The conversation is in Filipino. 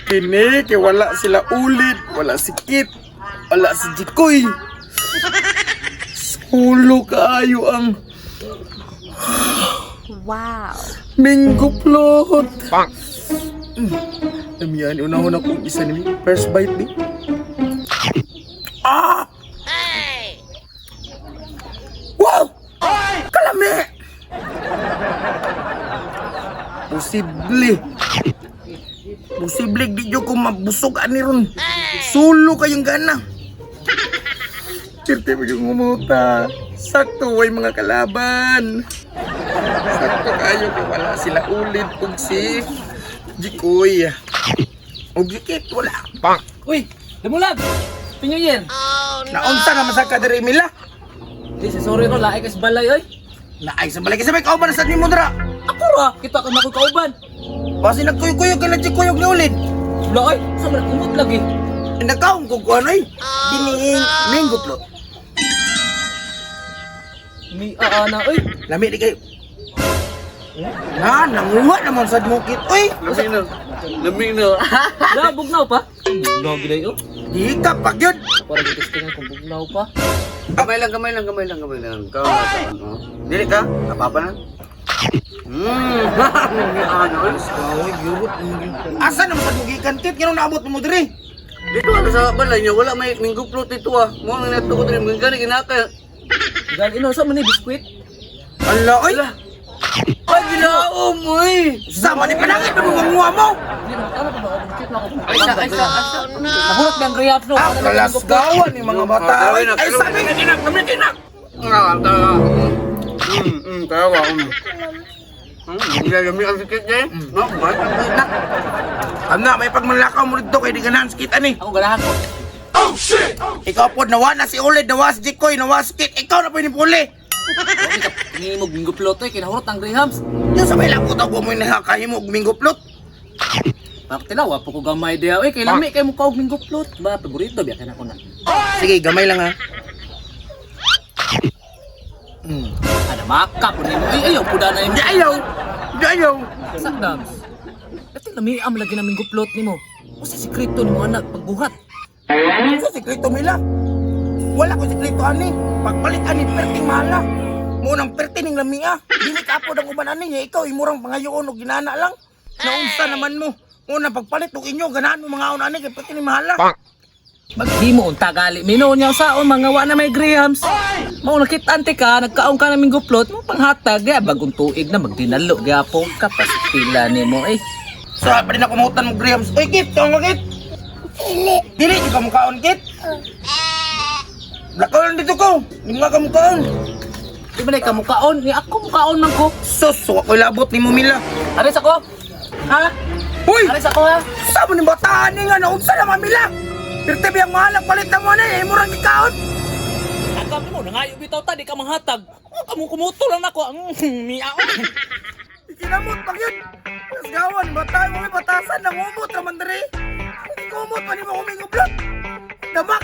Kini kay wala sila ulit, wala si Kit, wala si Jikoy. Sulo kaayo ang Wow. Mingo plot. Damihan, unahon akong isa ni first bite ni. Ah! Wow! Kalami! Posible di ko mabusog ani ron. Sulo kayong gana. Sirte mo yung umuta. Sakto way mga kalaban. Sakto kayo kung wala sila ulit ug si Jikoy. Ug Jikit wala. Pang. Uy, Damulag! Happy New Year! Naunsa na masaka diri Mila? Di, sorry ko, laik as balay, oy! Naay sa balay kasabay kauban sa nimo dira. Ako ra, kita ka na ko kauban! Basi nagkuyog-kuyog kay na Jikoy ug ni ulit. Wala, oy! Sa man, umot lagi! Nakaon ko kuan ay. Diniing Mingo plot. May aana, oy! Lami di kayo. Nanguha naman sa mukit. Uy! Lamig na. Wala, bugnaw pa! Bugnaw gilay, oh! Di ka pagyod. Para gitistingan kung bugnaw pa! Gamay lang. Kau na ano. Dili ka? Apa na? Asa naman sa dugikan Kit? Kinong naabot mo diri? Dito ano sa balay niya, wala may minggo plot ito ah. Mo nang natuko diri minggo ni kinaka. Gal, ino, sa man ni biskwit? Ala, oy! Ay ginaom oy. Sama ni panangit na mga nguha mo! Hindi na, ano pa ba? Biskwit na ako. Ay sa. Nahulot ng grabs, no? Ah, kalasgawan ni mga bata. Ay, sabi nga dinak, kami dinak! Tawa. Hindi lami ang sikit eh. No, ba? Dinak! Ana, may pagmalakaw mo dito kay di ganahan sa kita ni. Ako ganahan ko. Ikaw po, nawa na si Ulid, nawa si Jikoy, nawa si Kit. Ikaw na po yung puli. Huwag ka, pangimog bingo plot, oy! Kinahulot ng grahams! Yung sabay lang po mo yung nakakahi mo og Mingo plot. Bakit tinawa po ko gamay diya, oy! Kay lami, kay mukha og bingo plot! Ba, paborito, biya ka na ko na. Sige, gamay lang ha. Ada maka po nimo. Ay, ayaw, puda na Hindi yun. ayaw! Hindi ayaw! Sakdams. Ito lami am lagi na minggo plot nimo. O sa sikreto nimo anak pagbuhat. Sa sikreto Mila. Wala ko sikreto ani. Pagpalit ani perting mahala. Munang perti ning lamia. Dili ka po dang uban ani ikaw imurang pangayoon og ginana lang. Naunsa naman mo. Una pagpalit og inyo ganahan mo mga ani kay perti ning mahala. Maghimo unta gali. Mino niya saon mga wa na may grahams. Mao nakit-ante ka, nagkaon ka na minggo plot mo panghatag ya bagong tuig na magdinalo gyapon ka pasipila nimo eh. So, pa rin ako mahutan mo Grahams. Uy, Kit! Ikaw mo, Kit! Dili! Di ka mukhaon, Kit? Lakaw dito ko! Di nga ka mukhaon! Di ba na ikamukaon? Ni ako mukaon man ko. Sus! So, ako'y labot ni mo, Mila. Aris ako? Ha? Uy! Aris ako ha? Saan mo ni bataan ni nga? Naunsa naman, Mila! Pero tabi ang mahalang palit na mo na eh! Murang ikaon! Agam mo, nangayo bitaw ta, di ka manghatag. Kamu kumuto lang ako. Miao. Ikinamot pag yun! Mas gawan! Bataan mo may batasan! Nangumot naman dari! Hindi ko umot! Pani mo kumingublot! Damak!